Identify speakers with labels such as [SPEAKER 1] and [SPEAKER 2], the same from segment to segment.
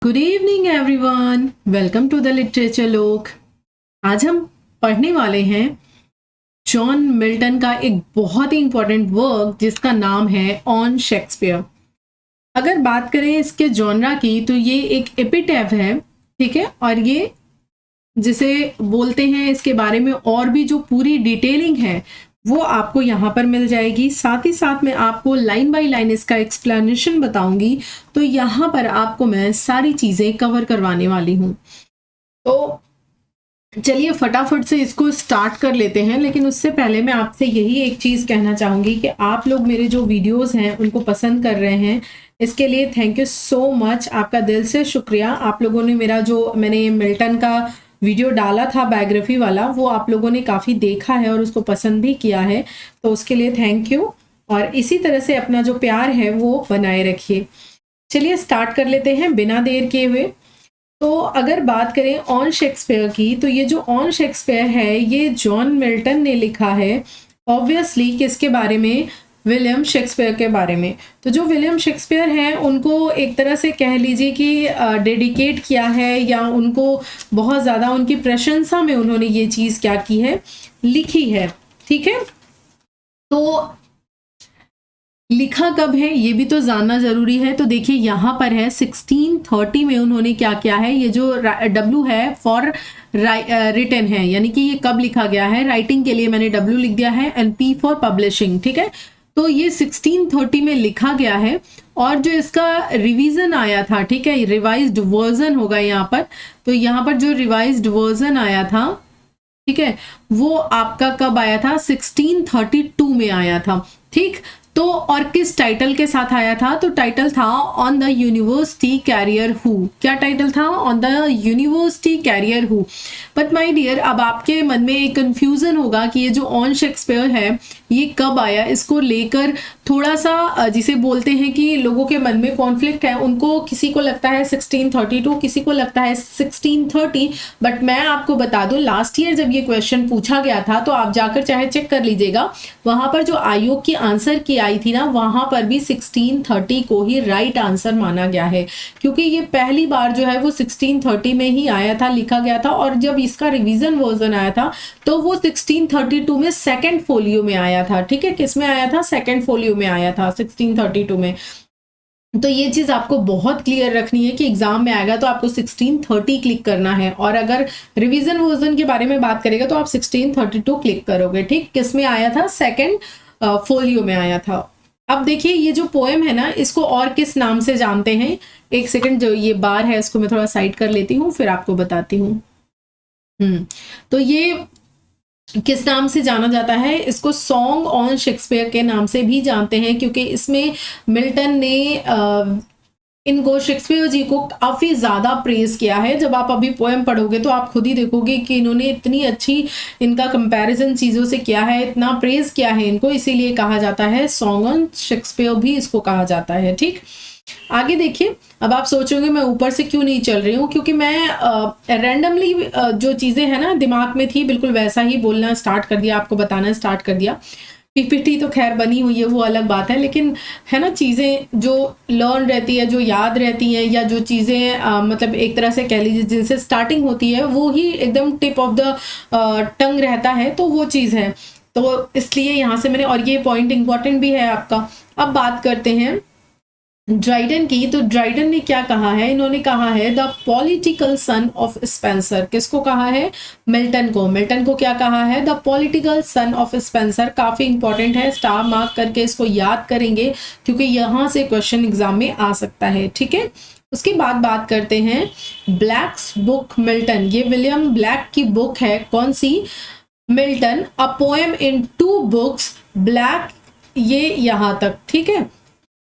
[SPEAKER 1] Good evening everyone, welcome to the literature Lok. आज हम पढ़ने वाले हैं जॉन मिल्टन का एक बहुत ही इंपॉर्टेंट वर्क जिसका नाम है ऑन शेक्सपियर। अगर बात करें इसके जॉनरा की तो ये एक एपिटैफ है, ठीक है। और ये जिसे बोलते हैं इसके बारे में और भी जो पूरी डिटेलिंग है वो आपको यहाँ पर मिल जाएगी। साथ ही साथ मैं आपको लाइन बाय लाइन इसका एक्सप्लेनेशन बताऊंगी, तो यहाँ पर आपको मैं सारी चीज़ें कवर करवाने वाली हूँ। तो चलिए फटाफट से इसको स्टार्ट कर लेते हैं। लेकिन उससे पहले मैं आपसे यही एक चीज़ कहना चाहूँगी कि आप लोग मेरे जो वीडियोस हैं उनको पसंद कर रहे हैं, इसके लिए थैंक यू सो मच। आपका दिल से शुक्रिया। आप लोगों ने मेरा जो मैंने मिल्टन का वीडियो डाला था बायोग्राफी वाला, वो आप लोगों ने काफ़ी देखा है और उसको पसंद भी किया है, तो उसके लिए थैंक यू। और इसी तरह से अपना जो प्यार है वो बनाए रखिए। चलिए स्टार्ट कर लेते हैं बिना देर किए हुए। तो अगर बात करें ऑन शेक्सपियर की, तो ये जो ऑन शेक्सपियर है ये जॉन मिल्टन ने लिखा है। ऑब्वियसली किसके बारे में? विलियम शेक्सपियर के बारे में। तो जो विलियम शेक्सपियर हैं उनको एक तरह से कह लीजिए कि डेडिकेट किया है, या उनको बहुत ज़्यादा उनकी प्रशंसा में उन्होंने ये चीज़ क्या की है, लिखी है, ठीक है। तो लिखा कब है ये भी तो जानना जरूरी है। तो देखिए यहाँ पर है 1630 में उन्होंने क्या किया है। ये जो W है फॉर रिटन है, यानी कि ये कब लिखा गया है। राइटिंग के लिए मैंने W लिख दिया है, एंड P फॉर पब्लिशिंग, ठीक है। तो ये 1630 में लिखा गया है। और जो इसका रिवीजन आया था, ठीक है, रिवाइज्ड वर्जन होगा यहाँ पर। तो यहाँ पर जो रिवाइज्ड वर्जन आया था, ठीक है, वो आपका कब आया था? 1632 में आया था, ठीक। तो और किस टाइटल के साथ आया था? तो टाइटल था on the university carrier who. क्या टाइटल था? On the university carrier who. But my dear, अब आपके मन में एक कंफ्यूजन होगा कि ये जो ऑन शेक्सपियर है ये कब आया। इसको लेकर थोड़ा सा जिसे बोलते हैं कि लोगों के मन में कॉन्फ्लिक्ट है। उनको किसी को लगता है 1632, किसी को लगता है 1630। बट मैं आपको बता दूं, लास्ट ईयर जब ये क्वेश्चन पूछा गया था तो आप जाकर चाहे चेक कर लीजिएगा, वहां पर जो आयोग की आंसर की आई थी ना, वहां पर भी 1630 को ही राइट आंसर माना गया है। क्योंकि ये पहली बार जो है वो 1630 में ही आया था, लिखा गया था। और जब इसका रिवीजन वर्जन आया था तो वो 1632 में सेकेंड फोलियो में आया था, ठीक है। किस में आया था? सेकेंड फोलियो में आया था 1632 में। तो ये चीज आपको बहुत क्लियर रखनी है कि एग्जाम में आएगा तो आपको 1630 क्लिक करना है, और अगर रिवीजन वर्जन के बारे में बात करेगा तो आप 1632 क्लिक करोगे, ठीक। किस में आया था? सेकेंड फोलियो में आया था। अब देखिए ये जो पोएम है ना, इसको और किस नाम से जानते हैं? एक सेकंड, जो ये बार है इसको मैं थोड़ा साइड कर लेती हूँ, फिर आपको बताती हूँ। तो ये किस नाम से जाना जाता है? इसको सॉन्ग ऑन शेक्सपियर के नाम से भी जानते हैं, क्योंकि इसमें मिल्टन ने इनको, शेक्सपियर जी को काफी ज्यादा प्रेज किया है। जब आप अभी पोएम पढ़ोगे तो आप खुद ही देखोगे कि इन्होंने इतनी अच्छी इनका कंपैरिजन चीजों से किया है, इतना प्रेज किया है इनको, इसीलिए कहा जाता है सॉन्ग ऑन शेक्सपियर भी इसको कहा जाता है, ठीक। आगे देखिए, अब आप सोचोगे मैं ऊपर से क्यों नहीं चल रही हूँ, क्योंकि मैं रैंडमली जो चीजें हैं ना दिमाग में थी बिल्कुल वैसा ही बोलना स्टार्ट कर दिया, आपको बताना स्टार्ट कर दिया। पीपीटी तो खैर बनी हुई है वो अलग बात है, लेकिन है ना चीज़ें जो लर्न रहती है, जो याद रहती है, या जो चीज़ें मतलब एक तरह से कह लीजिए जिनसे स्टार्टिंग होती है वो ही एकदम टिप ऑफ द टंग रहता है, तो वो चीज़ है। तो इसलिए यहाँ से मैंने, और ये पॉइंट इंपॉर्टेंट भी है आपका। अब बात करते हैं ड्राइडन की। तो ड्राइडन ने क्या कहा है? इन्होंने कहा है the political son of Spencer. किसको कहा है? मिल्टन को। मिल्टन को क्या कहा है? The political son of Spencer. काफी इंपॉर्टेंट है, स्टार मार्क करके इसको याद करेंगे, क्योंकि यहां से क्वेश्चन एग्जाम में आ सकता है, ठीक है। उसके बाद बात करते हैं ब्लैक्स बुक मिल्टन। ये विलियम ब्लैक की बुक है। कौन सी? Milton, a poem in 2 books. Blake, ये यहां तक, ठीक है,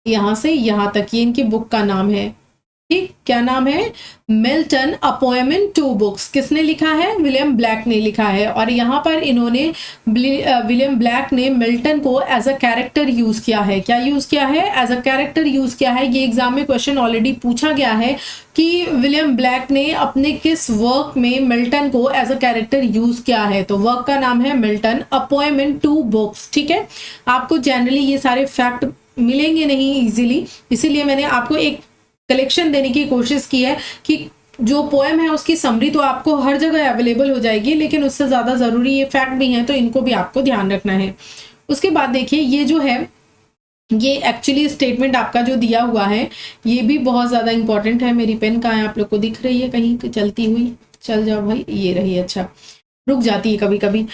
[SPEAKER 1] यहां से यहां तक ये इनकी बुक का नाम है, ठीक। क्या नाम है? Milton, a poem in 2 books. किसने लिखा है? विलियम ब्लैक ने लिखा है। और यहाँ पर इन्होंने विलियम ब्लैक ने मिल्टन को एज अ कैरेक्टर यूज किया है। क्या यूज किया है? एज अ कैरेक्टर यूज किया है। ये एग्जाम में क्वेश्चन ऑलरेडी पूछा गया है कि विलियम ब्लैक ने अपने किस वर्क में मिल्टन को एज अ कैरेक्टर यूज किया है। तो वर्क का नाम है Milton, a poem in 2 books, ठीक है। आपको जनरली ये सारे फैक्ट मिलेंगे नहीं इजीली, इसीलिए मैंने आपको एक कलेक्शन देने की कोशिश की है कि जो पोएम है उसकी समरी तो आपको हर जगह अवेलेबल हो जाएगी, लेकिन उससे ज़्यादा ज़रूरी ये फैक्ट भी हैं, तो इनको भी आपको ध्यान रखना है। उसके बाद देखिए ये जो है, ये एक्चुअली स्टेटमेंट आपका जो दिया हुआ है ये भी बहुत ज़्यादा इंपॉर्टेंट है। मेरी पेन कहाँ है, आप लोग को दिख रही है कहीं चलती हुई? चल जाओ भाई, ये रही। अच्छा, रुक जाती है कभी कभी।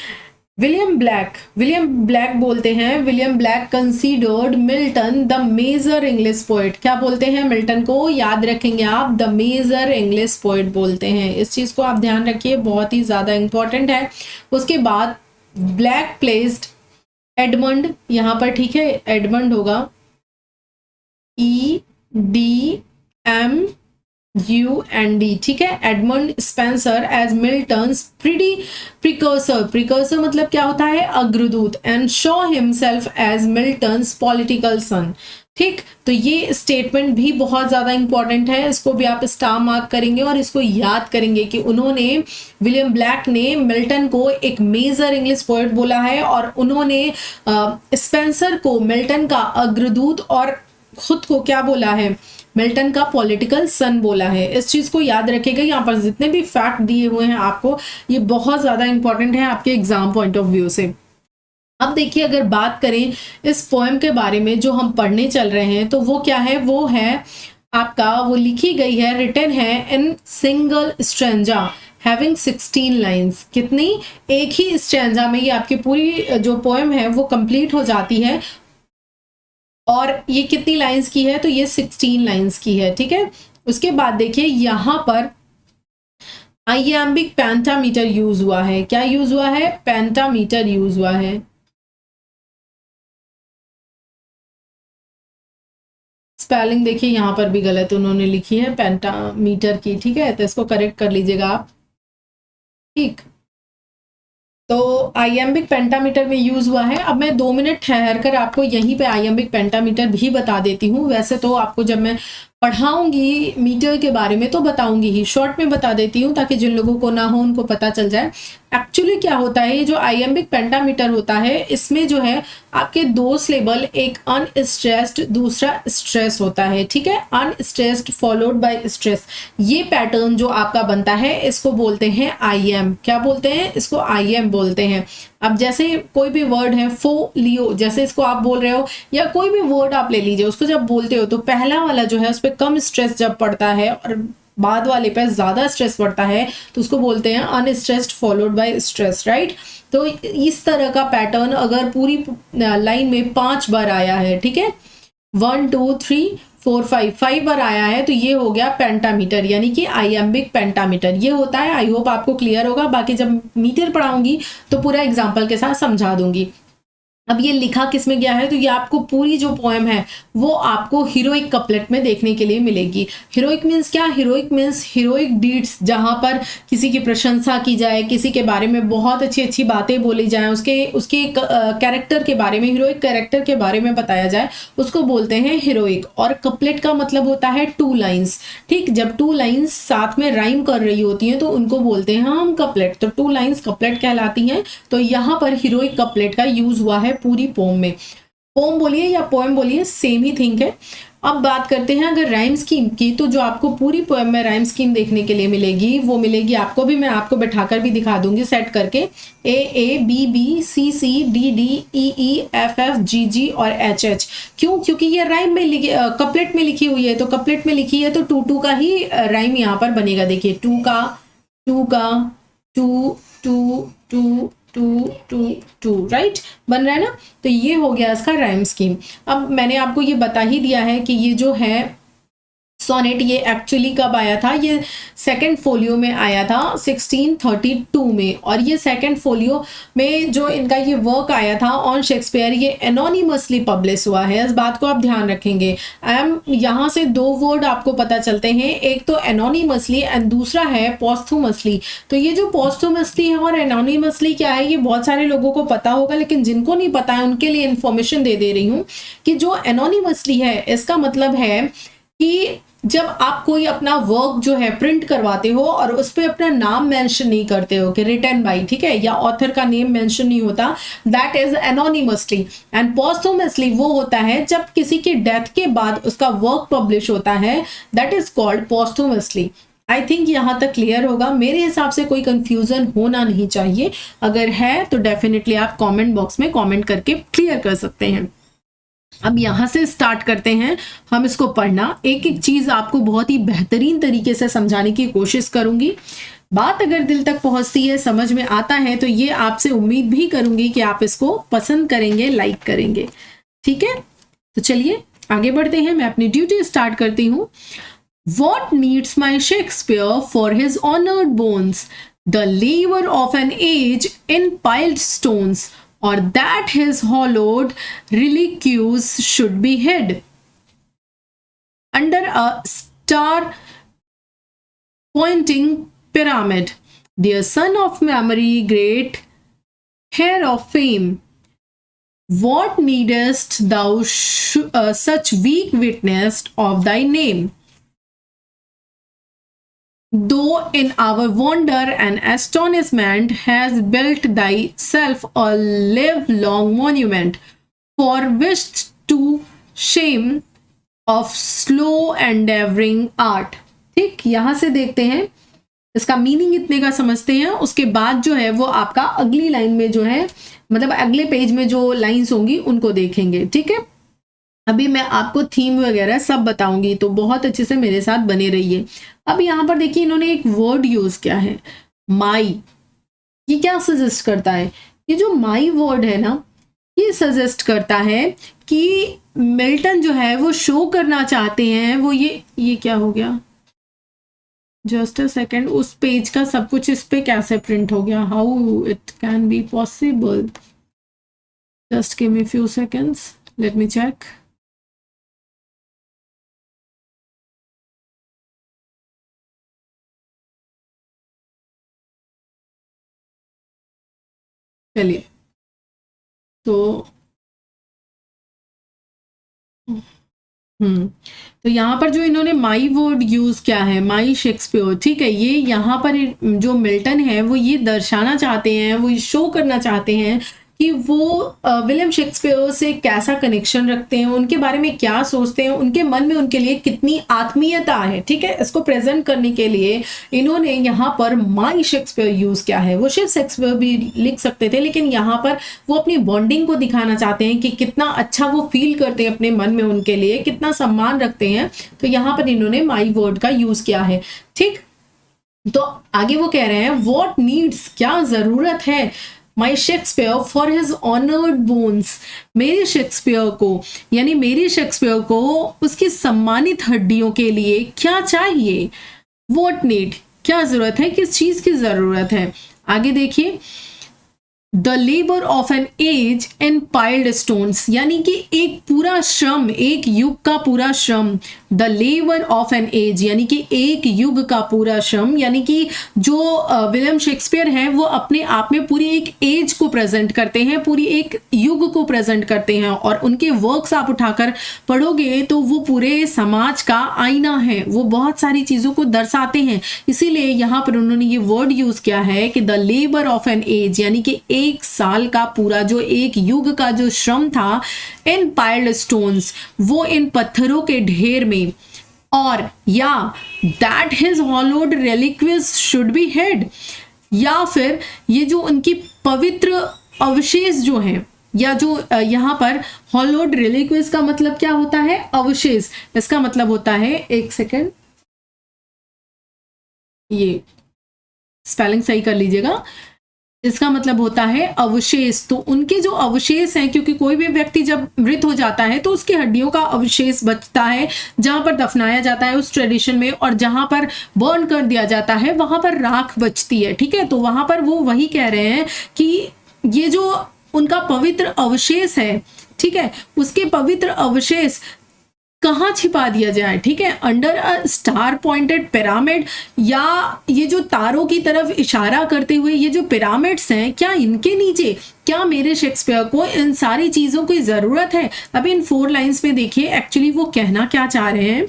[SPEAKER 1] विलियम ब्लैक बोलते हैं, William Blake considered Milton the major English poet. क्या बोलते हैं मिल्टन को? याद रखेंगे आप, द मेजर इंग्लिश पोएट बोलते हैं। इस चीज को आप ध्यान रखिए, बहुत ही ज्यादा इंपॉर्टेंट है। उसके बाद ब्लैक प्लेस्ड एडमंड यहाँ पर, ठीक है, एडमंड होगा EDMUND, ठीक है, Edmund Spenser as Milton's precursor मतलब क्या होता है? अग्रदूत। And show himself as Milton's political son. ठीक, तो ये स्टेटमेंट भी बहुत ज्यादा इंपॉर्टेंट है, इसको भी आप स्टार मार्क करेंगे और इसको याद करेंगे कि उन्होंने, विलियम ब्लैक ने मिल्टन को एक मेजर इंग्लिश पोएट बोला है और उन्होंने स्पेंसर को मिल्टन का अग्रदूत और खुद को क्या बोला है? मिल्टन का पॉलिटिकल सन बोला है। इस चीज को याद रखिएगा। यहाँ पर जितने भी फैक्ट दिए हुए हैं आपको, ये बहुत ज्यादा इंपॉर्टेंट है आपके एग्जाम पॉइंट ऑफ व्यू से। अब देखिए, अगर बात करें इस पोएम के बारे में जो हम पढ़ने चल रहे हैं, तो वो क्या है? वो है आपका, वो लिखी गई है, रिटन है in single stanza having 16 lines. कितनी? एक ही स्ट्रेंजा में ये आपकी पूरी जो पोएम है वो कंप्लीट हो जाती है। और ये कितनी लाइन्स की है? तो ये 16 लाइन्स की है, ठीक है। उसके बाद देखिए यहाँ पर आइएम्बिक पेंटामीटर यूज हुआ है। क्या यूज हुआ है? पेंटामीटर यूज हुआ है। स्पेलिंग देखिए यहाँ पर भी गलत उन्होंने लिखी है पेंटामीटर की, ठीक है, तो इसको करेक्ट कर लीजिएगा आप। ठीक, तो आइएम्बिक पेंटामीटर में यूज हुआ है। अब मैं 2 मिनट ठहर कर आपको यहीं पे आइएम्बिक पेंटामीटर भी बता देती हूँ। वैसे तो आपको जब मैं पढ़ाऊंगी मीटर के बारे में तो बताऊंगी ही, शॉर्ट में बता देती हूँ ताकि जिन लोगों को ना हो उनको पता चल जाए। एक्चुअली क्या होता है, ये जो आइएम्बिक पेंटामीटर होता है इसमें जो है आपके 2 सिलेबल, एक अनस्ट्रेस्ड दूसरा स्ट्रेस होता है, ठीक है, अनस्ट्रेस्ड फॉलोड बाय स्ट्रेस। ये पैटर्न जो आपका बनता है इसको बोलते हैं आईएम। क्या बोलते हैं? इसको आईएम बोलते हैं। अब जैसे कोई भी वर्ड है, फोलियो, जैसे इसको आप बोल रहे हो, या कोई भी वर्ड आप ले लीजिए, उसको जब बोलते हो तो पहला वाला जो है उस पर कम स्ट्रेस जब पड़ता है और बाद वाले पे ज्यादा स्ट्रेस पड़ता है तो उसको बोलते हैं unstressed followed by stress, right. तो इस तरह का पैटर्न अगर पूरी लाइन में 5 बार आया है, ठीक है, 1 2 3 4 5 बार आया है, तो ये हो गया पेंटामीटर, यानी कि आइएम्बिक पेंटामीटर ये होता है। आई होप आपको क्लियर होगा। बाकी जब मीटर पढ़ाऊंगी तो पूरा एग्जाम्पल के साथ समझा दूंगी। अब ये लिखा किस में गया है, तो ये आपको पूरी जो पोएम है वो आपको हीरोइक कपलेट में देखने के लिए मिलेगी। हीरोइक मीन्स क्या? हीरोइक मीन्स हीरोइक डीड्स, जहां पर किसी की प्रशंसा की जाए, किसी के बारे में बहुत अच्छी अच्छी बातें बोली जाए, उसके कैरेक्टर के बारे में, हीरोइक कैरेक्टर के बारे में बताया जाए, उसको बोलते हैं हीरोइक। और कपलेट का मतलब होता है 2 लाइन्स, ठीक। जब 2 लाइन्स साथ में राइम कर रही होती हैं तो उनको बोलते हैं हम कपलेट, तो 2 लाइन्स कपलेट कहलाती हैं। तो यहाँ पर हीरोइक कपलेट का यूज हुआ है पूरी पोम में। पोम बोलिए या पोएम बोलिए, सेम ही थिंग है। अब बात करते हैं अगर राइम स्कीम की, तो जो आपको पूरी पोएम में राइम स्कीम देखने के लिए मिलेगी वो मिलेगी आपको भी, मैं आपको बैठाकर भी दिखा दूंगी सेट करके, A B B C C D D E E F F G G और H H। क्यों? क्योंकि ये राइम में कपलेट में लिखी हुई है, तो कपलेट में लिखी है तो 2 2 का ही राइम यहाँ पर बनेगा। देखिए 2 का 2 का 2 2 2 2 2 2, राइट, बन रहा है ना। तो ये हो गया इसका राइम स्कीम। अब मैंने आपको ये बता ही दिया है कि ये जो है सोनेट, ये एक्चुअली कब आया था? ये सेकंड फोलियो में आया था 1632 में। और ये सेकंड फोलियो में जो इनका ये वर्क आया था ऑन शेक्सपियर, ये एनोनिमसली पब्लिश हुआ है। इस बात को आप ध्यान रखेंगे। यहाँ से 2 वर्ड आपको पता चलते हैं, एक तो एनोनिमसली एंड दूसरा है पोस्थुमसली। तो ये जो पोस्थुमसली है और एनोनिमसली क्या है, ये बहुत सारे लोगों को पता होगा, लेकिन जिनको नहीं पता है उनके लिए इंफॉर्मेशन दे रही हूँ कि जो एनोनिमसली है इसका मतलब है कि जब आप कोई अपना वर्क जो है प्रिंट करवाते हो और उस पर अपना नाम मेंशन नहीं करते हो कि रिटन बाय, ठीक है, या ऑथर का नेम मेंशन नहीं होता, दैट इज एनोनिमसली। एंड पोस्टहुमसली वो होता है जब किसी की डेथ के बाद उसका वर्क पब्लिश होता है, that is called posthumously. I think यहाँ तक क्लियर होगा। मेरे हिसाब से कोई कंफ्यूजन होना नहीं चाहिए, अगर है तो डेफिनेटली आप कमेंट बॉक्स में कमेंट करके क्लियर कर सकते हैं। अब यहाँ से स्टार्ट करते हैं हम इसको पढ़ना। एक एक चीज आपको बहुत ही बेहतरीन तरीके से समझाने की कोशिश करूंगी। बात अगर दिल तक पहुंचती है, समझ में आता है, तो ये आपसे उम्मीद भी करूंगी कि आप इसको पसंद करेंगे, लाइक करेंगे। ठीक है, तो चलिए आगे बढ़ते हैं। मैं अपनी ड्यूटी स्टार्ट करती हूँ। What needs my Shakespeare for his honored bones? The labor of an age in piled stones, or that his hollowed reliquaries should be hid under a star pointing pyramid. Dear son of memory, great heir of fame, what needest thou such weak witness of thy name? Though in our wonder and astonishment has built thyself a livelong monument, for which to shame of slow endeavoring art। ठीक, यहां से देखते हैं, इसका meaning इतने का समझते हैं। उसके बाद जो है वो आपका अगली लाइन में जो है, मतलब अगले पेज में जो लाइंस होंगी उनको देखेंगे। ठीक है, अभी मैं आपको थीम वगैरह सब बताऊंगी, तो बहुत अच्छे से मेरे साथ बने रहिए। अब यहाँ पर देखिए इन्होंने एक वर्ड यूज किया है, माई। ये क्या सजेस्ट करता है? ये जो माई वर्ड है ना, ये सजेस्ट करता है कि मिल्टन जो है वो शो करना चाहते हैं, वो ये क्या हो गया, जस्ट अ सेकेंड, उस पेज का सब कुछ इस पे कैसे प्रिंट हो गया? How it can be possible? Just give me few seconds, let me check. चलिए, तो तो यहाँ पर जो इन्होंने माई वर्ड यूज किया है, माई शेक्सपियर, ठीक है, ये यहाँ पर जो मिल्टन है वो ये दर्शाना चाहते हैं, वो शो करना चाहते हैं कि वो विलियम शेक्सपियर से कैसा कनेक्शन रखते हैं, उनके बारे में क्या सोचते हैं, उनके मन में उनके लिए कितनी आत्मीयता है। ठीक है, इसको प्रेजेंट करने के लिए इन्होंने यहाँ पर माई शेक्सपियर यूज किया है। वो सिर्फ शेक्सपियर भी लिख सकते थे, लेकिन यहाँ पर वो अपनी बॉन्डिंग को दिखाना चाहते हैं कि कितना अच्छा वो फील करते हैं अपने मन में, उनके लिए कितना सम्मान रखते हैं। तो यहाँ पर इन्होंने माई वर्ड का यूज किया है। ठीक, तो आगे वो कह रहे हैं व्हाट नीड्स, क्या जरूरत है, my Shakespeare for his honoured bones, मेरे शेक्सपियर को, यानी मेरे शेक्सपियर को उसकी सम्मानित हड्डियों के लिए क्या चाहिए? व्हाट नीड, क्या जरूरत है, किस चीज की जरूरत है? आगे देखिए, the labour of an age in piled stones, यानी कि एक पूरा श्रम, एक युग का पूरा श्रम। The labour of an age, यानी कि एक युग का पूरा श्रम, यानी कि जो विलियम शेक्सपियर हैं वो अपने आप में पूरी एक एज को प्रेजेंट करते हैं, पूरी एक युग को प्रेजेंट करते हैं। और उनके वर्क्स आप उठाकर पढ़ोगे तो वो पूरे समाज का आईना है, वो बहुत सारी चीजों को दर्शाते हैं। इसीलिए यहाँ पर उन्होंने ये वर्ड यूज किया है कि the labour of an age, यानी कि एक साल का पूरा, जो एक युग का जो श्रम था, इन पाइल्ड स्टोन्स, वो इन पत्थरों के ढेर में, और या that his hallowed relics should be hid, या फिर ये जो उनकी पवित्र अवशेष जो हैं, या जो यहाँ पर हॉलोड रेलिक्विस का मतलब क्या होता है? अवशेष। इसका मतलब होता है, एक सेकेंड, ये स्पेलिंग सही कर लीजिएगा, इसका मतलब होता है अवशेष। तो उनके जो अवशेष हैं, क्योंकि कोई भी व्यक्ति जब मृत हो जाता है तो उसकी हड्डियों का अवशेष बचता है, जहां पर दफनाया जाता है उस ट्रेडिशन में, और जहां पर बर्न कर दिया जाता है वहां पर राख बचती है। ठीक है, तो वहां पर वो वही कह रहे हैं कि ये जो उनका पवित्र अवशेष है, ठीक है, उसके पवित्र अवशेष कहाँ छिपा दिया जाए? ठीक है, under a star pointed pyramid, या ये जो तारों की तरफ इशारा करते हुए ये जो पिरामिड्स हैं, क्या इनके नीचे, क्या मेरे शेक्सपियर को इन सारी चीजों की जरूरत है? अब इन 4 लाइंस में देखिए एक्चुअली वो कहना क्या चाह रहे हैं।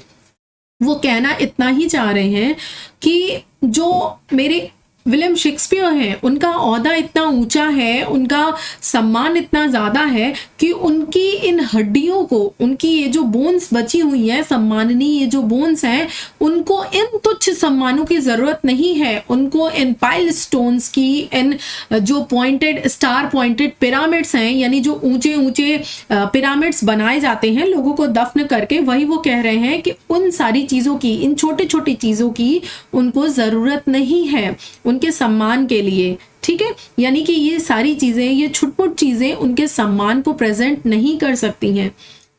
[SPEAKER 1] वो कहना इतना ही चाह रहे हैं कि जो मेरे विलियम शेक्सपियर हैं, उनका ओहदा इतना ऊंचा है, उनका सम्मान इतना ज़्यादा है कि उनकी इन हड्डियों को, उनकी ये जो बोन्स बची हुई हैं, सम्माननीय ये जो बोन्स हैं, उनको इन तुच्छ सम्मानों की ज़रूरत नहीं है। उनको इन पाइल स्टोन्स की, इन जो पॉइंटेड स्टार पॉइंटेड पिरामिड्स हैं, यानी जो ऊंचे ऊंचे पिरामिड्स बनाए जाते हैं लोगों को दफन करके, वही वो कह रहे हैं कि उन सारी चीज़ों की, इन छोटी छोटी चीज़ों की उनको ज़रूरत नहीं है उनके सम्मान के लिए। ठीक है, यानी कि ये सारी चीजें, ये छुटपुट चीजें उनके सम्मान को प्रेजेंट नहीं कर सकती हैं।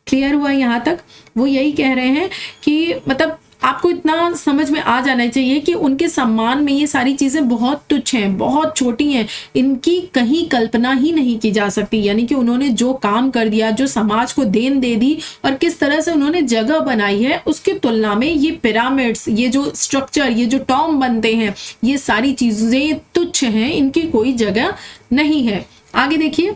[SPEAKER 1] क्लियर हुआ यहाँ तक? वो यही कह रहे हैं कि मतलब आपको इतना समझ में आ जाना चाहिए कि उनके सम्मान में ये सारी चीजें बहुत तुच्छ हैं, बहुत छोटी हैं, इनकी कहीं कल्पना ही नहीं की जा सकती। यानी कि उन्होंने जो काम कर दिया, जो समाज को देन दे दी और किस तरह से उन्होंने जगह बनाई है, उसकी तुलना में ये पिरामिड्स, ये जो स्ट्रक्चर, ये जो टॉम बनते हैं, ये सारी चीजें तुच्छ हैं, इनकी कोई जगह नहीं है। आगे देखिए,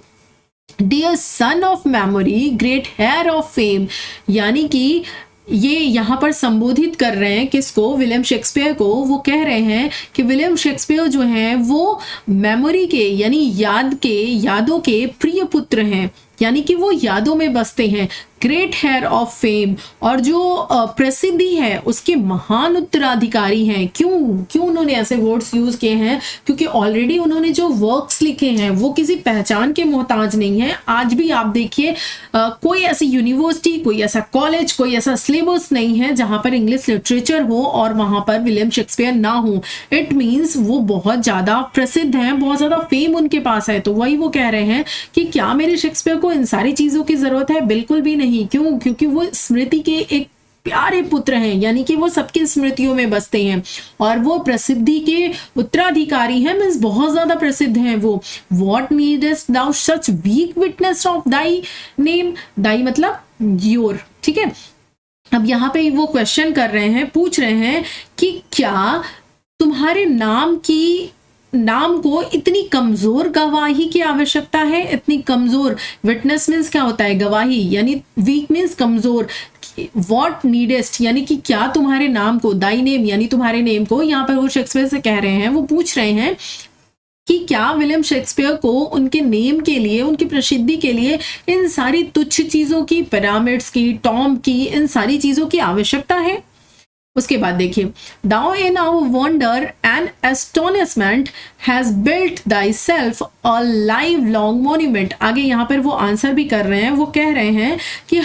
[SPEAKER 1] dear son of memory, great heir of fame, यानी कि ये यहाँ पर संबोधित कर रहे हैं किसको? विलियम शेक्सपियर को। वो कह रहे हैं कि विलियम शेक्सपियर जो हैं वो मेमोरी के, यानी यादों के प्रिय पुत्र हैं, यानी कि वो यादों में बसते हैं। ग्रेट हेयर ऑफ फेम, और जो प्रसिद्धि है उसके महान उत्तराधिकारी हैं। क्यों उन्होंने ऐसे वर्ड्स यूज किए हैं? क्योंकि ऑलरेडी उन्होंने जो वर्क्स लिखे हैं वो किसी पहचान के मोहताज नहीं है। आज भी आप देखिए कोई ऐसी यूनिवर्सिटी, कोई ऐसा कॉलेज, कोई ऐसा सिलेबस नहीं है जहां पर इंग्लिश लिटरेचर हो और वहां पर विलियम शेक्सपियर ना हो। इट मीन्स वो बहुत ज्यादा प्रसिद्ध हैं, बहुत ज्यादा फेम उनके पास है। तो वही वो कह रहे हैं कि क्या मेरे शेक्सपियर को इन सारी चीजों की जरूरत है? बिल्कुल भी नहीं। क्यों? क्योंकि वो स्मृति के एक प्यारे पुत्र हैं, यानी कि वो सबकी स्मृतियों में बसते हैं और वो प्रसिद्धि के उत्तराधिकारी हैं, मींस बहुत ज्यादा प्रसिद्ध हैं वो। What needest thou such weak witness of thy name? दाई मतलब योर। ठीक है, अब यहाँ पे वो क्वेश्चन कर रहे हैं, पूछ रहे हैं कि क्या तुम्हारे नाम को इतनी कमजोर गवाही की आवश्यकता है? इतनी कमजोर, विटनेस मीन्स क्या होता है? गवाही, यानी वीक मीन्स कमजोर। वॉट नीडेस्ट, यानी कि क्या तुम्हारे नाम को, दाई नेम यानी तुम्हारे नेम को, यहाँ पर वो शेक्सपियर से कह रहे हैं, वो पूछ रहे हैं कि क्या विलियम शेक्सपियर को उनके नेम के लिए, उनकी प्रसिद्धि के लिए इन सारी तुच्छ चीजों की, पिरामिड्स की, टॉम की, इन सारी चीजों की आवश्यकता है? उसके बाद देखिए, Thou in our wonder and astonishment has built thyself a lifelong monument। आगे यहाँ पर वो आंसर भी कर रहे हैं, वो कह रहे हैं कि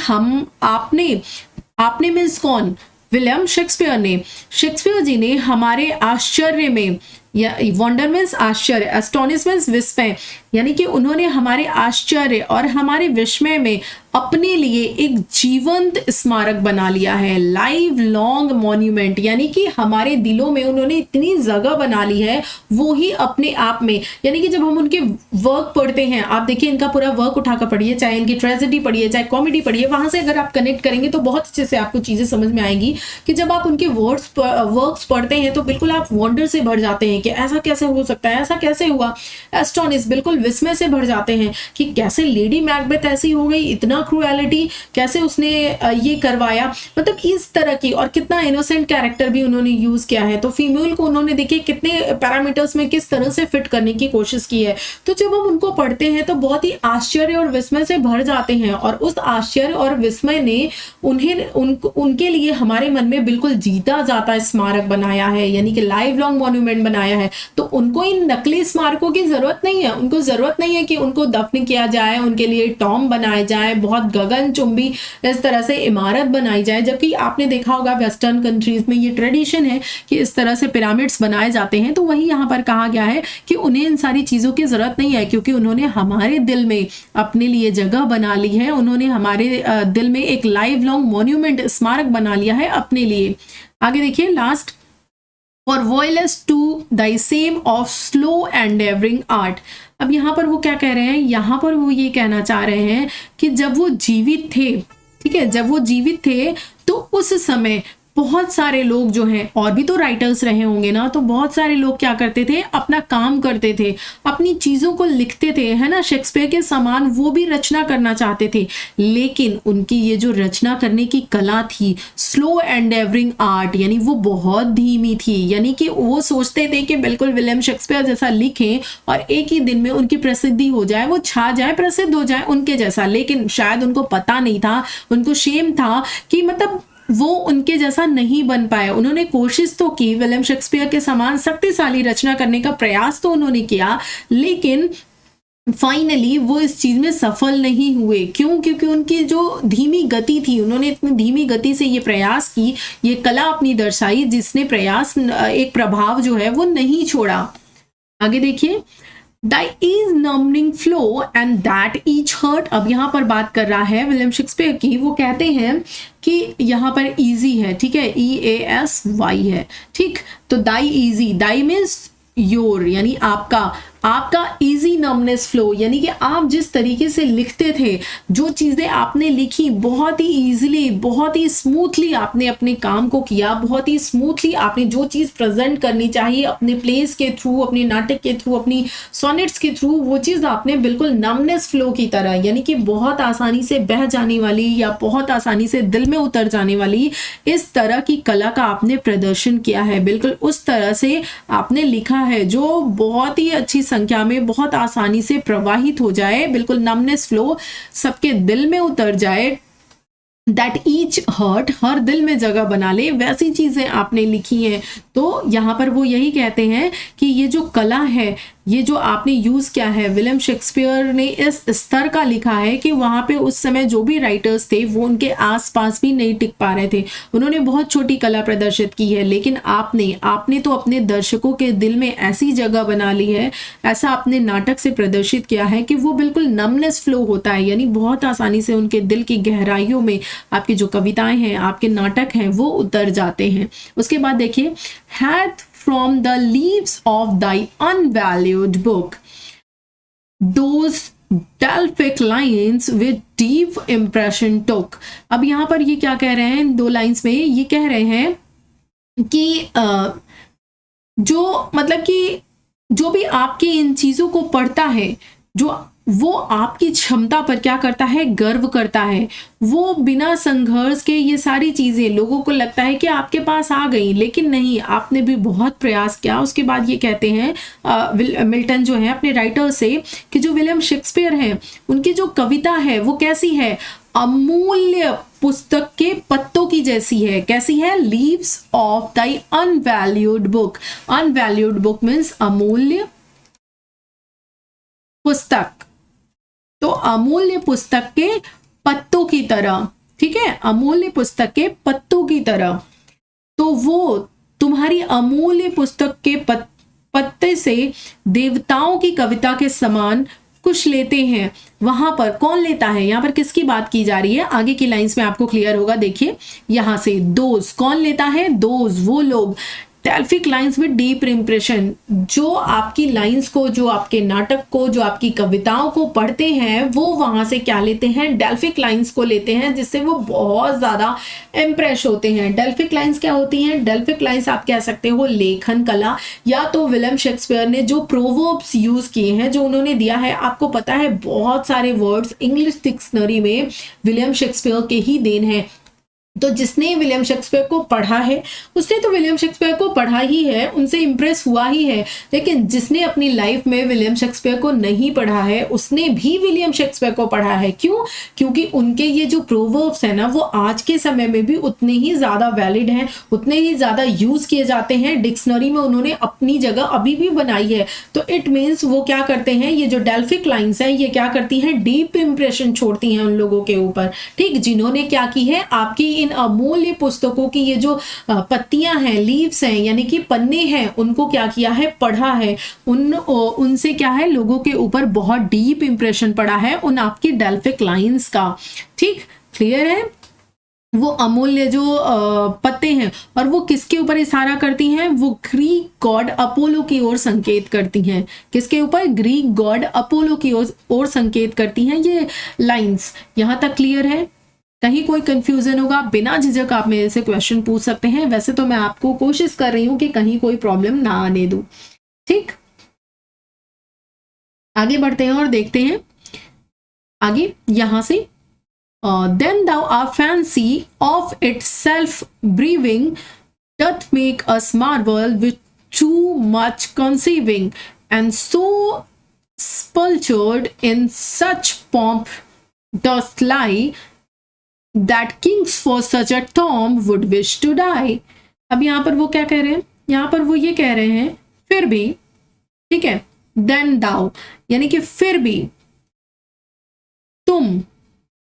[SPEAKER 1] आपने मीन्स कौन? विलियम शेक्सपियर ने, शेक्सपियर जी ने हमारे आश्चर्य में, या वंडर मीन्स आश्चर्य, एस्टोनिश मीन्स विस्मय, यानी कि उन्होंने हमारे आश्चर्य और हमारे विस्मय में अपने लिए एक जीवंत स्मारक बना लिया है, लाइव लॉन्ग मॉन्यूमेंट, यानी कि हमारे दिलों में उन्होंने इतनी जगह बना ली है वो ही अपने आप में। यानी कि जब हम उनके वर्क पढ़ते हैं, आप देखिए इनका पूरा वर्क उठाकर पढ़िए, चाहे इनकी ट्रेजेडी पढ़िए, चाहे कॉमेडी पढ़िए, वहां से अगर आप कनेक्ट करेंगे तो बहुत अच्छे से आपको चीजें समझ में आएंगी कि जब आप उनके वर्क्स पढ़ते हैं तो बिल्कुल आप वंडर से भर जाते हैं कि ऐसा कैसे हो सकता है, ऐसा कैसे हुआ। एस्टोनिश, बिल्कुल विस्मय से भर जाते हैं कि कैसे लेडी मैकबेथ ऐसी हो गई, इतना क्रूएलिटी कैसे उसने ये करवाया, मतलब इस तरह की। और कितना इनोसेंट कैरेक्टर भी उन्होंने यूज किया है। तो फीमेल को उन्होंने देखिए कितने पैरामीटर्स में किस तरह से फिट करने की कोशिश की है। तो जब हम उनको पढ़ते हैं तो बहुत ही आश्चर्य और विस्मय से भर जाते हैं, और उस आश्चर्य और विस्मय ने उनके लिए हमारे मन में बिल्कुल जीता जाता स्मारक बनाया है, यानी कि लाइव लॉन्ग मॉन्यूमेंट बनाया है। तो उनको इन नकली स्मारकों की जरूरत नहीं है। उनको जरूरत नहीं है कि उनको दफन किया जाए, उनके लिए टॉम बनाए जाए, बहुत गगनचुंबी इस तरह से इमारत बनाई जाए। जबकि आपने देखा होगा वेस्टर्न कंट्रीज में ये ट्रेडिशन है कि इस तरह से पिरामिड्स बनाए जाते हैं। तो वही यहाँ पर कहा गया है कि उन्हें इन सारी चीजों की जरूरत नहीं है, क्योंकि उन्होंने हमारे दिल में अपने लिए जगह बना ली है। उन्होंने हमारे दिल में एक लाइव लॉन्ग मॉन्यूमेंट, स्मारक बना लिया है अपने लिए। आगे देखिए last, For voiles to thy same of slow endeavoring art। अब यहाँ पर वो क्या कह रहे हैं? यहाँ पर वो ये कहना चाह रहे हैं कि जब वो जीवित थे, ठीक है, जब वो जीवित थे तो उस समय बहुत सारे लोग जो हैं, और भी तो राइटर्स रहे होंगे ना, तो बहुत सारे लोग क्या करते थे, अपना काम करते थे, अपनी चीज़ों को लिखते थे, है ना, शेक्सपियर के समान वो भी रचना करना चाहते थे, लेकिन उनकी ये जो रचना करने की कला थी, स्लो एंडेवरिंग आर्ट, यानी वो बहुत धीमी थी। यानी कि वो सोचते थे कि बिल्कुल विलियम शेक्सपियर जैसा लिखें और एक ही दिन में उनकी प्रसिद्धि हो जाए, वो छा जाए, प्रसिद्ध हो जाए उनके जैसा। लेकिन शायद उनको पता नहीं था, उनको शेम था कि मतलब वो उनके जैसा नहीं बन पाए। उन्होंने कोशिश तो की, विलियम शेक्सपियर के समान शक्तिशाली रचना करने का प्रयास तो उन्होंने किया, लेकिन फाइनली वो इस चीज में सफल नहीं हुए। क्यों? क्योंकि उनकी जो धीमी गति थी, उन्होंने इतनी धीमी गति से ये प्रयास की, ये कला अपनी दर्शाई, जिसने प्रयास एक प्रभाव जो है वो नहीं छोड़ा। आगे देखिए, Thy is numbing flow and that each hurt। अब यहाँ पर बात कर रहा है विलियम शेक्सपियर की। वो कहते हैं कि यहाँ पर easy है, ठीक है, EASY है, ठीक। तो thy easy, thy means your, यानी आपका इजी नमनेस फ्लो, यानी कि आप जिस तरीके से लिखते थे, जो चीजें आपने लिखी, बहुत ही इजीली, बहुत ही स्मूथली आपने अपने काम को किया, बहुत ही स्मूथली आपने जो चीज प्रेजेंट करनी चाहिए अपने प्लेस के थ्रू, अपने नाटक के थ्रू, अपनी सोनेट्स के थ्रू, वो चीज आपने बिल्कुल नमनेस फ्लो की तरह, यानी कि बहुत आसानी से बह जाने वाली या बहुत आसानी से दिल में उतर जाने वाली, इस तरह की कला का आपने प्रदर्शन किया है। बिल्कुल उस तरह से आपने लिखा है जो बहुत ही अच्छी संख्या में बहुत आसानी से प्रवाहित हो जाए, बिल्कुल नमनेस फ्लो सबके दिल में उतर जाए, दैट ईच हर्ट, हर दिल में जगह बना ले, वैसी चीजें आपने लिखी हैं। तो यहाँ पर वो यही कहते हैं कि ये जो कला है, ये जो आपने यूज किया है, विलियम शेक्सपियर ने इस स्तर का लिखा है कि वहां पे उस समय जो भी राइटर्स थे वो उनके आसपास भी नहीं टिक पा रहे थे। उन्होंने बहुत छोटी कला प्रदर्शित की है, लेकिन आपने तो अपने दर्शकों के दिल में ऐसी जगह बना ली है, ऐसा आपने नाटक से प्रदर्शित किया है कि वो बिल्कुल नमनेस फ्लो होता है, यानी बहुत आसानी से उनके दिल की गहराइयों में आपकी जो कविताएं हैं, आपके नाटक हैं, वो उतर जाते हैं। उसके बाद देखिए, hath from the leaves of thy unvalued book those Delphic lines with deep impression took। अब यहाँ पर ये क्या कह रहे हैं, दो लाइंस में ये कह रहे हैं कि जो मतलब कि जो भी आपकी इन चीजों को पढ़ता है, जो वो आपकी क्षमता पर क्या करता है, गर्व करता है। वो बिना संघर्ष के ये सारी चीजें लोगों को लगता है कि आपके पास आ गई, लेकिन नहीं, आपने भी बहुत प्रयास किया। उसके बाद ये कहते हैं मिल्टन जो है अपने राइटर से कि जो विलियम शेक्सपियर हैं, उनकी जो कविता है वो कैसी है, अमूल्य पुस्तक के पत्तों की जैसी है। कैसी है? Leaves of thy unvalued book. Unvalued book means अमूल्य पुस्तक, तो अमूल्य पुस्तक के पत्तों की तरह, ठीक है, अमूल्य पुस्तक के पत्तों की तरह। तो वो तुम्हारी अमूल्य पुस्तक के पत्ते से देवताओं की कविता के समान कुछ लेते हैं। वहां पर कौन लेता है, यहां पर किसकी बात की जा रही है, आगे की लाइंस में आपको क्लियर होगा। देखिए यहां से, दोज, कौन लेता है, दोज, वो लोग, Delphic lines with deep impression, जो आपकी लाइंस को, जो आपके नाटक को, जो आपकी कविताओं को पढ़ते हैं, वो वहां से क्या लेते हैं, डेल्फिक लाइंस को लेते हैं, जिससे वो बहुत ज्यादा इम्प्रेस होते हैं। डेल्फिक लाइंस क्या होती हैं? डेल्फिक लाइंस आप कह सकते हो लेखन कला, या तो विलियम शेक्सपियर ने जो प्रोवर्ब्स यूज किए हैं, जो उन्होंने दिया है, आपको पता है बहुत सारे वर्ड्स इंग्लिश डिक्शनरी में विलियम शेक्सपियर के ही देन है। तो जिसने विलियम शेक्सपियर को पढ़ा है, उसने तो विलियम शेक्सपियर को पढ़ा ही है, उनसे इंप्रेस हुआ ही है। लेकिन जिसने अपनी लाइफ में विलियम शेक्सपियर को नहीं पढ़ा है, उसने भी विलियम शेक्सपियर को पढ़ा है। क्यों? क्योंकि उनके ये जो प्रोवर्ब्स है ना, वो आज के समय में भी उतने ही ज्यादा वैलिड हैं, उतने ही ज्यादा यूज किए जाते हैं। डिक्शनरी में उन्होंने अपनी जगह अभी भी बनाई है। तो इट मीन्स वो क्या करते हैं, ये जो डेल्फिक लाइंस है, ये क्या करती हैं, डीप इंप्रेशन छोड़ती हैं उन लोगों के ऊपर। ठीक, जिन्होंने क्या की है, आपकी इन अमूल्य पुस्तकों की ये जो पत्तियां हैं, लीव्स हैं, यानी कि पन्ने हैं, उनको क्या किया है, पढ़ा है। उनसे क्या है, लोगों के ऊपर बहुत डीप इंप्रेशन पड़ा है उन आपकी डेल्फिक लाइंस का। ठीक, क्लियर है? वो अमूल्य जो पत्ते हैं, और वो किसके ऊपर इशारा करती हैं, वो ग्रीक गॉड अपोलो की ओर संकेत करती हैं। किसके ऊपर? ग्रीक गॉड अपोलो की ओर संकेत करती हैं ये लाइंस। यहां तक क्लियर है? कहीं कोई कंफ्यूजन होगा बिना झिझक आप मेरे से क्वेश्चन पूछ सकते हैं। वैसे तो मैं आपको कोशिश कर रही हूं कि कहीं कोई प्रॉब्लम ना आने दूं। ठीक, आगे बढ़ते हैं और देखते हैं आगे यहां से। then thou art fancy of itself breathing doth make us marvel with too much conceiving, and so spultured in such pomp doth lie, that kings for such a tomb would wish to die। अब यहां पर वो क्या कह रहे हैं, यहां पर वो ये कह रहे हैं फिर भी, ठीक है, then thou यानी कि फिर भी तुम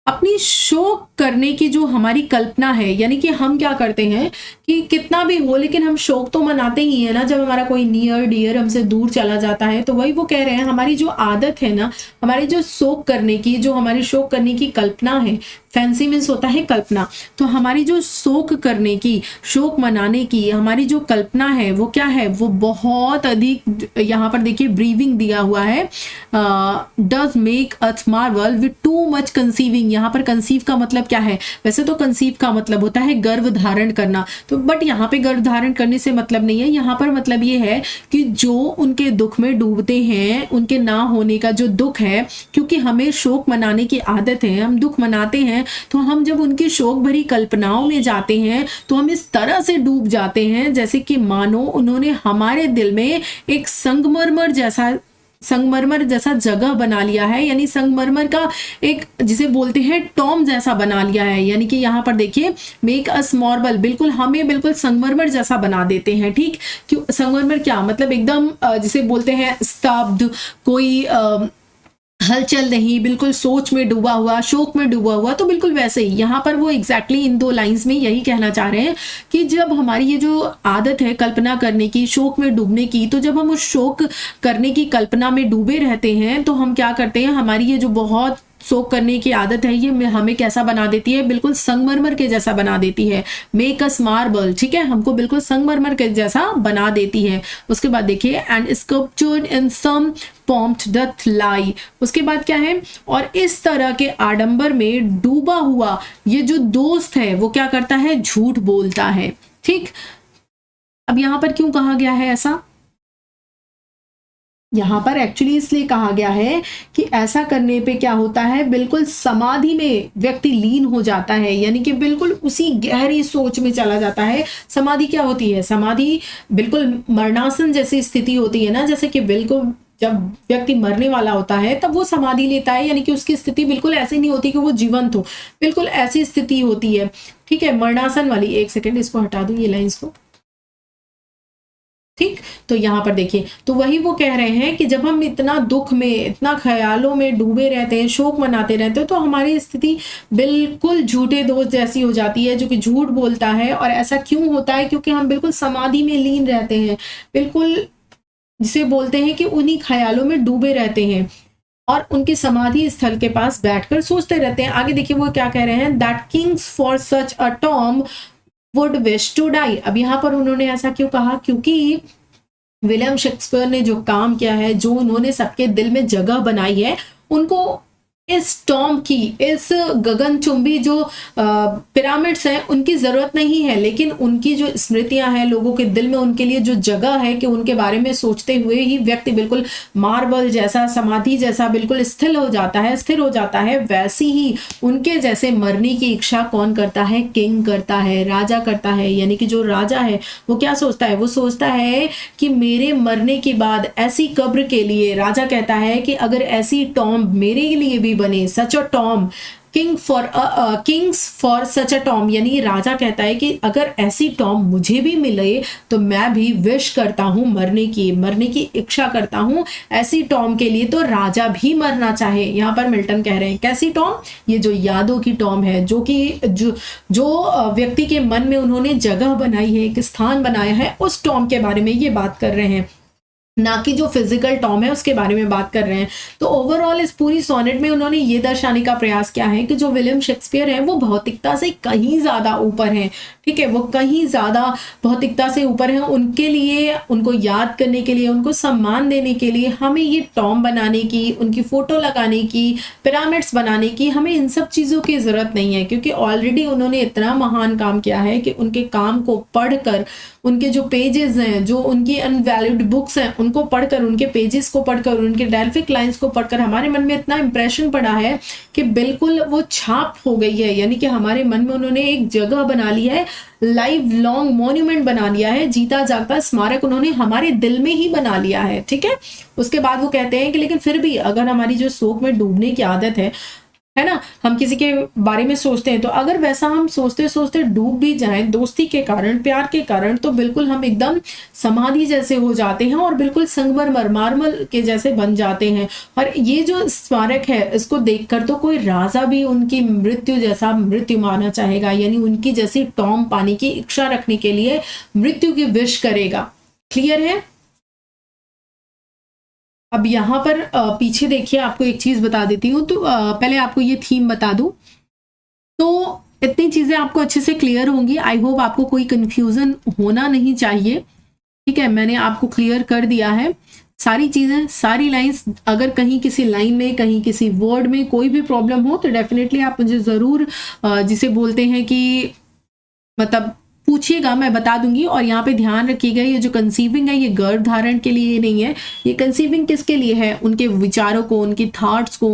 [SPEAKER 1] अपनी शोक करने की जो हमारी कल्पना है, यानी कि हम क्या करते हैं कि कितना भी हो लेकिन हम शोक तो मनाते ही है ना, जब हमारा कोई नियर डियर हमसे दूर चला जाता है। तो वही वो कह रहे हैं हमारी जो आदत है ना, हमारी जो शोक करने की, जो हमारी शोक करने की कल्पना है, फैंसी मीन्स होता है कल्पना, तो हमारी जो शोक करने की, शोक मनाने की हमारी जो कल्पना है वो क्या है, वो बहुत अधिक, यहाँ पर देखिए ब्रीविंग दिया हुआ है, does make us Marvel with too much conceiving. यहाँ पर कंसीव का मतलब क्या है, वैसे तो कंसीव का मतलब होता है गर्भ धारण करना, तो बट यहाँ पे गर्भ धारण करने से मतलब नहीं है, यहाँ पर मतलब ये है कि जो उनके दुख में डूबते हैं, उनके ना होने का जो दुख है, क्योंकि हमें शोक मनाने की आदत है, हम दुख मनाते हैं, तो हम जब उनकी शोक भरी कल्पनाओं में जाते हैं तो हम इस तरह से डूब जाते हैं जैसे कि मानो उन्होंने हमारे दिल में एक संगमरमर जैसा जगह बना लिया है, यानी संगमरमर का एक जिसे बोलते हैं टॉम जैसा बना लिया है। यानी कि यहाँ पर देखिए मेक अस मार्बल, बिल्कुल हमें बिल्कुल संगमरमर जैसा बना देते हैं। ठीक, क्यों संगमरमर क्या मतलब, एकदम जिसे बोलते हैं स्तब्ध, कोई हलचल नहीं, बिल्कुल सोच में डूबा हुआ, शोक में डूबा हुआ। तो बिल्कुल वैसे ही यहाँ पर वो एग्जैक्टली इन दो लाइंस में यही कहना चाह रहे हैं कि जब हमारी ये जो आदत है कल्पना करने की, शोक में डूबने की, तो जब हम उस शोक करने की कल्पना में डूबे रहते हैं तो हम क्या करते हैं, हमारी ये जो बहुत शोक करने की आदत है ये हमें कैसा बना देती है, बिल्कुल संगमरमर के जैसा बना देती है। मेक अस मार्बल, ठीक है, हमको बिल्कुल संगमरमर के जैसा बना देती है। उसके बाद देखिए and sculptured in some pompt doth lie, उसके बाद क्या है, और इस तरह के आडंबर में डूबा हुआ ये जो दोस्त है वो क्या करता है, झूठ बोलता है। ठीक, अब यहां पर क्यों कहा गया है ऐसा, यहाँ पर एक्चुअली इसलिए कहा गया है कि ऐसा करने पे क्या होता है, बिल्कुल समाधि में व्यक्ति लीन हो जाता है, यानी कि बिल्कुल उसी गहरी सोच में चला जाता है। समाधि क्या होती है, समाधि बिल्कुल मरणासन जैसी स्थिति होती है ना, जैसे कि बिल्कुल जब व्यक्ति मरने वाला होता है तब वो समाधि लेता है, यानी कि उसकी स्थिति बिल्कुल ऐसी नहीं होती कि वो जीवंत हो, बिल्कुल ऐसी स्थिति होती है। ठीक है, मरणासन वाली, एक सेकेंड इसको हटा दूं ये लाइंस को। ठीक, तो यहाँ पर देखिए, तो वही वो कह रहे हैं कि जब हम इतना दुख में, इतना ख्यालों में डूबे रहते हैं, शोक मनाते रहते हैं, तो हमारी स्थिति बिल्कुल झूठे दोस्त जैसी हो जाती है, जो कि झूठ बोलता है। और ऐसा क्यों होता है, क्योंकि हम बिल्कुल समाधि में लीन रहते हैं, बिल्कुल जिसे बोलते हैं कि उन्हीं ख्यालों में डूबे रहते हैं और उनकी समाधि स्थल के पास बैठकर सोचते रहते हैं। आगे देखिए वो क्या कह रहे हैं, that kings for such a tomb would wish to die. अब यहाँ पर उन्होंने ऐसा क्यों कहा, क्योंकि विलियम शेक्सपियर ने जो काम किया है, जो उन्होंने सबके दिल में जगह बनाई है, उनको इस टॉम की, इस गगनचुंबी जो पिरामिड्स हैं उनकी जरूरत नहीं है, लेकिन उनकी जो स्मृतियां हैं लोगों के दिल में, उनके लिए जो जगह है कि उनके बारे में सोचते हुए ही व्यक्ति बिल्कुल मार्बल जैसा, समाधि जैसा बिल्कुल स्थिर हो जाता है। वैसी ही उनके जैसे मरने की इच्छा कौन करता है, किंग करता है, राजा करता है। यानी कि जो राजा है वो क्या सोचता है, वो सोचता है कि मेरे मरने के बाद ऐसी कब्र के लिए, राजा कहता है कि अगर ऐसी टॉम्ब मेरे लिए भी बने, such a tomb, kings for such a tomb, यानी राजा कहता है कि अगर ऐसी टॉम्ब मुझे भी मिले तो मैं भी विश करता हूं, मरने की इच्छा करता हूं ऐसी टॉम्ब के लिए, तो राजा भी मरना चाहे। यहां पर मिल्टन कह रहे हैं कैसी टॉम्ब, ये जो यादों की टॉम्ब है, जो कि जो व्यक्ति के मन में उन्होंने जगह बनाई है, एक स्थान बनाया है, उस टॉम्ब के बारे में ये बात कर रहे हैं। ना कि जो फिजिकल टॉम है उसके बारे में बात कर रहे हैं। तो ओवरऑल इस पूरी सोनेट में उन्होंने ये दर्शाने का प्रयास किया है कि जो विलियम शेक्सपियर है वो भौतिकता से कहीं ज्यादा ऊपर हैं, ठीक है, वो कहीं ज्यादा भौतिकता से ऊपर हैं। उनके लिए, उनको याद करने के लिए, उनको सम्मान देने के लिए हमें ये टॉम बनाने की, उनकी फोटो लगाने की, पिरामिड्स बनाने की, हमें इन सब चीजों की जरूरत नहीं है, क्योंकि ऑलरेडी उन्होंने इतना महान काम किया है कि उनके काम को पढ़कर, उनके जो पेजेस हैं, जो उनकी अनवैल्यूड बुक्स हैं, उनको पढ़कर, उनके पेजेस को पढ़कर, उनके डेल्फिक लाइंस को पढ़कर हमारे मन में इतना इंप्रेशन पड़ा है कि बिल्कुल वो छाप हो गई है। यानी कि हमारे मन में उन्होंने एक जगह बना ली है, लाइव लॉन्ग मॉन्यूमेंट बना लिया है, जीता जागता स्मारक उन्होंने हमारे दिल में ही बना लिया है, ठीक है। उसके बाद वो कहते हैं कि लेकिन फिर भी अगर हमारी जो शोक में डूबने की आदत है ना, हम किसी के बारे में सोचते हैं, तो अगर वैसा हम सोचते सोचते डूब भी जाएं दोस्ती के कारण, प्यार के कारण, तो बिल्कुल हम एकदम समाधि जैसे हो जाते हैं और बिल्कुल संगमरमर, मार्बल के जैसे बन जाते हैं। और ये जो स्मारक है इसको देखकर तो कोई राजा भी उनकी मृत्यु जैसा मृत्यु मारना चाहेगा, यानी उनकी जैसी टॉम पाने की इच्छा रखने के लिए मृत्यु की विश करेगा। क्लियर है? अब यहाँ पर पीछे देखिए, आपको एक चीज बता देती हूँ। तो पहले आपको ये थीम बता दूं, तो इतनी चीजें आपको अच्छे से क्लियर होंगी। आई होप आपको कोई कंफ्यूजन होना नहीं चाहिए, ठीक है। मैंने आपको क्लियर कर दिया है सारी चीजें, सारी लाइंस। अगर कहीं किसी लाइन में, कहीं किसी वर्ड में कोई भी प्रॉब्लम हो तो डेफिनेटली आप मुझे जरूर, जिसे बोलते हैं कि मतलब पूछिएगा, मैं बता दूंगी। और यहाँ पे ध्यान रखिएगा, ये जो कंसीविंग है ये गर्भ धारण के लिए नहीं है, ये कंसीविंग किसके लिए है? उनके विचारों को, उनके थॉट्स को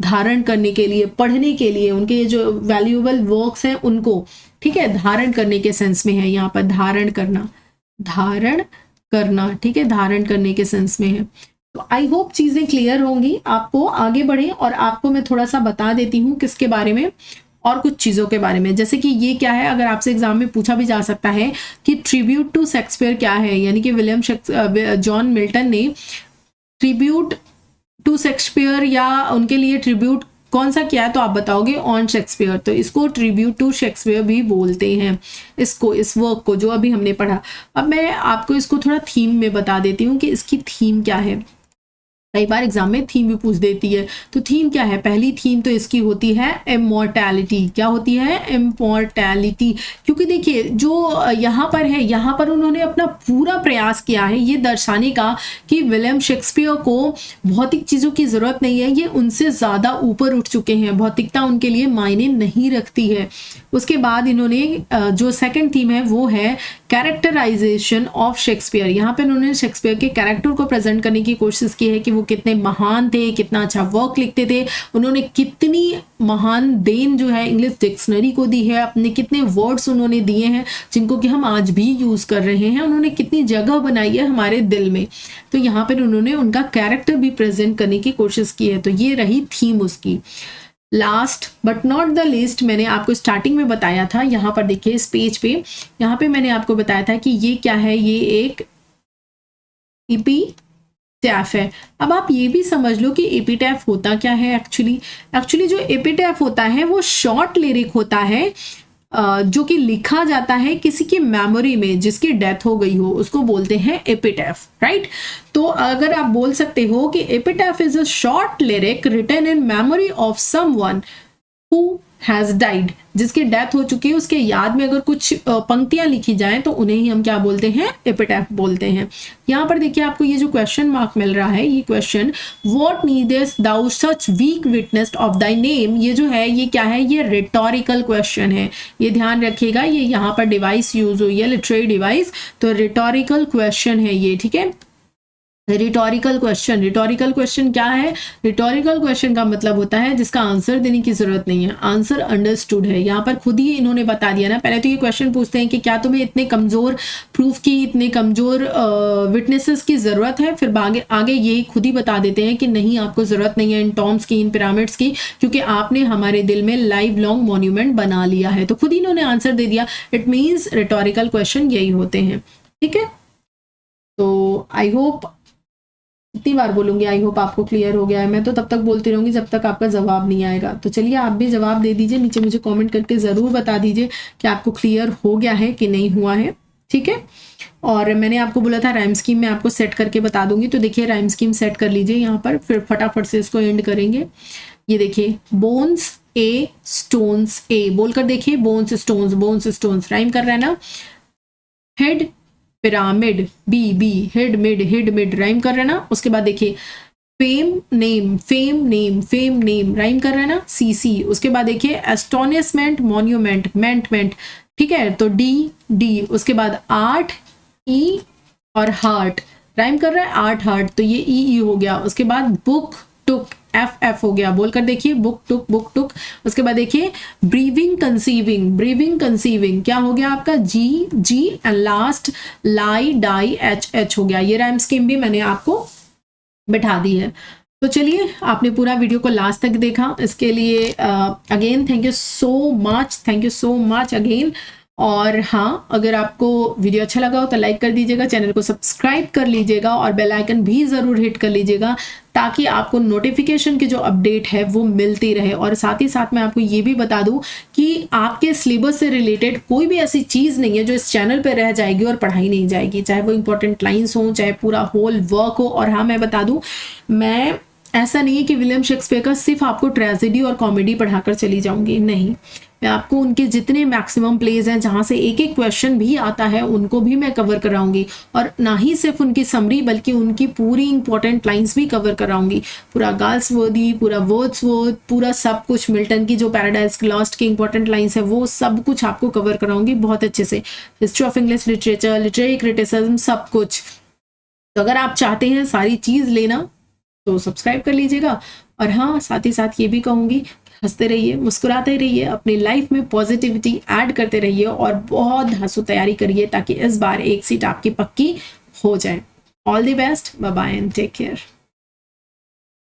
[SPEAKER 1] धारण करने के लिए, पढ़ने के लिए, उनके जो वैल्यूएबल वर्क्स हैं उनको, ठीक है, धारण करने के सेंस में है। यहाँ पर धारण करना, धारण करना, ठीक है, धारण करने के सेंस में है। तो आई होप चीजें क्लियर होंगी आपको। आगे बढ़े और आपको मैं थोड़ा सा बता देती हूँ किसके बारे में, और कुछ चीजों के बारे में। जैसे कि ये क्या है, अगर आपसे एग्जाम में पूछा भी जा सकता है कि ट्रिब्यूट टू शेक्सपियर क्या है, यानी कि जॉन मिल्टन ने ट्रिब्यूट टू शेक्सपियर या उनके लिए ट्रिब्यूट कौन सा किया है, तो आप बताओगे ऑन शेक्सपियर। तो इसको ट्रिब्यूट टू शेक्सपियर भी बोलते हैं, इसको, इस वर्क को जो अभी हमने पढ़ा। अब मैं आपको इसको थोड़ा थीम में बता देती हूँ कि इसकी थीम क्या है। कई बार एग्जाम में थीम भी पूछ देती है। तो थीम क्या है? पहली थीम तो इसकी होती है इमॉर्टैलिटी। क्या होती है? इमॉर्टैलिटी। क्योंकि देखिए जो यहाँ पर है, यहाँ पर उन्होंने अपना पूरा प्रयास किया है ये दर्शाने का कि विलियम शेक्सपियर को भौतिक चीज़ों की ज़रूरत नहीं है, ये उनसे ज़्यादा ऊपर उठ चुके हैं, भौतिकता उनके लिए मायने नहीं रखती है। उसके बाद इन्होंने जो सेकंड थीम है वो है कैरेक्टराइजेशन ऑफ शेक्सपियर। यहाँ पे उन्होंने शेक्सपियर के कैरेक्टर को प्रेजेंट करने की कोशिश की है कि वो कितने महान थे, कितना अच्छा वर्क लिखते थे, उन्होंने कितनी महान देन जो है इंग्लिश डिक्शनरी को दी है, अपने कितने वर्ड्स उन्होंने दिए हैं जिनको कि हम आज भी यूज कर रहे हैं, उन्होंने कितनी जगह बनाई है हमारे दिल में। तो यहाँ पर उन्होंने उनका कैरेक्टर भी प्रेजेंट करने की कोशिश की है। तो ये रही थीम उसकी। Last but not the least, मैंने आपको स्टार्टिंग में बताया था, यहाँ पर देखिए इस पेज पे, यहाँ पे मैंने आपको बताया था कि ये क्या है, ये एक एपिटैफ है। अब आप ये भी समझ लो कि एपिटैफ होता क्या है। एक्चुअली जो एपिटैफ होता है वो शॉर्ट लिरिक होता है जो कि लिखा जाता है किसी की मेमोरी में जिसकी डेथ हो गई हो, उसको बोलते हैं एपिटैफ, राइट। तो अगर आप बोल सकते हो कि epitaph is a short lyric written in memory of someone who has died, जिसकी डेथ हो चुकी है उसके याद में अगर कुछ पंक्तियां लिखी जाएं तो उन्हें ही हम क्या बोलते हैं? एपिटैफ बोलते हैं। यहाँ पर देखिए आपको ये जो क्वेश्चन मार्क मिल रहा है, ये question what needest thou such weak witness of thy name, ये जो है ये क्या है? ये रिटोरिकल क्वेश्चन है, ये ध्यान रखिएगा। ये यहाँ पर डिवाइस यूज हुई है, लिटरेरी डिवाइस, तो रिटोरिकल क्वेश्चन है ये, ठीक है। रिटोरिकल क्वेश्चन, रिटोरिकल क्वेश्चन क्या है? रिटोरिकल क्वेश्चन का मतलब होता है जिसका आंसर देने की जरूरत नहीं है, आंसर अंडरस्टूड है। यहाँ पर खुद ही इन्होंने बता दिया ना, पहले तो ये क्वेश्चन पूछते हैं कि क्या तुम्हें इतने कमजोर प्रूफ की, इतने कमजोर विटनेसेस की जरूरत है, फिर आगे ये खुद ही बता देते हैं कि नहीं, आपको जरूरत नहीं है इन टॉम्स की, इन पिरामिड्स की, क्योंकि आपने हमारे दिल में लाइव लॉन्ग मॉन्यूमेंट बना लिया है। तो खुद ही इन्होंने आंसर दे दिया। इट मीन्स रिटोरिकल क्वेश्चन यही होते हैं, ठीक है। तो आई होप, इतनी बार बोलूंगी आई होप आपको क्लियर हो गया है। मैं तो तब तक बोलती रहूंगी जब तक आपका जवाब नहीं आएगा। तो चलिए आप भी जवाब दे दीजिए, नीचे मुझे कमेंट करके जरूर बता दीजिए कि आपको क्लियर हो गया है कि नहीं हुआ है। ठीक है। और मैंने आपको बोला था राइम स्कीम मैं आपको सेट करके बता दूंगी, तो देखिए राइम स्कीम सेट कर लीजिए यहाँ पर, फिर फटाफट से इसको एंड करेंगे। ये देखिए बोन्स ए स्टोन्स ए बोलकर देखिए, बोन्स स्टोन्स राइम कर रहा है ना। Head pyramid B B, head mid rhyme कर रहा है ना। उसके बाद देखिए फेम नेम राइम कर रहा है ना, सी सी। उसके बाद देखिए एस्टोनिशमेंट मॉन्यूमेंट मेंट, ठीक है, तो डी। उसके बाद आर्ट ई और हार्ट राइम कर रहा है, आर्ट हार्ट, तो ये ई हो गया। उसके बाद बुक टुक एफ हो गया, बोलकर देखिए बुक टुक। उसके बाद देखिए ब्रीविंग कंसीविंग क्या हो गया आपका, जी एंड लास्ट लाई डाई एच हो गया। ये राइम स्कीम भी मैंने आपको बैठा दी है। तो चलिए, आपने पूरा वीडियो को लास्ट तक देखा, इसके लिए again thank you so much again. और हाँ, अगर आपको वीडियो अच्छा लगा हो तो लाइक कर दीजिएगा, चैनल को सब्सक्राइब कर लीजिएगा और बेल आइकन भी ज़रूर हिट कर लीजिएगा, ताकि आपको नोटिफिकेशन की जो अपडेट है वो मिलती रहे। और साथ ही साथ मैं आपको ये भी बता दूं कि आपके सिलेबस से रिलेटेड कोई भी ऐसी चीज़ नहीं है जो इस चैनल पर रह जाएगी और पढ़ाई नहीं जाएगी, चाहे वो इंपॉर्टेंट लाइन्स हो, चाहे पूरा होल वर्क हो। और हाँ, मैं बता दूँ, मैं ऐसा नहीं है कि विलियम शेक्सपियर का सिर्फ आपको ट्रेजेडी और कॉमेडी पढ़ाकर चली जाऊंगी, नहीं, मैं आपको उनके जितने मैक्सिमम प्लेज हैं जहाँ से एक क्वेश्चन भी आता है उनको भी मैं कवर कराऊंगी। और ना ही सिर्फ उनकी समरी बल्कि उनकी पूरी इंपॉर्टेंट लाइंस भी कवर कराऊंगी, पूरा गाल्सवर्दी, पूरा वर्ड्सवर्थ, पूरा सब कुछ, मिल्टन की जो पैराडाइज लॉस्ट की इंपॉर्टेंट लाइंस है वो सब कुछ आपको कवर कराऊंगी बहुत अच्छे से। History of English literature, literary criticism, सब कुछ। तो अगर आप चाहते हैं सारी चीज़ लेना तो सब्सक्राइब कर लीजिएगा। और हाँ, साथ ही साथ ये भी कहूँगी, हंसते रहिए, मुस्कुराते रहिए, अपनी लाइफ में पॉजिटिविटी ऐड करते रहिए और बहुत धांसू तैयारी करिए ताकि इस बार एक सीट आपकी पक्की हो जाए। All the best, bye bye and take care.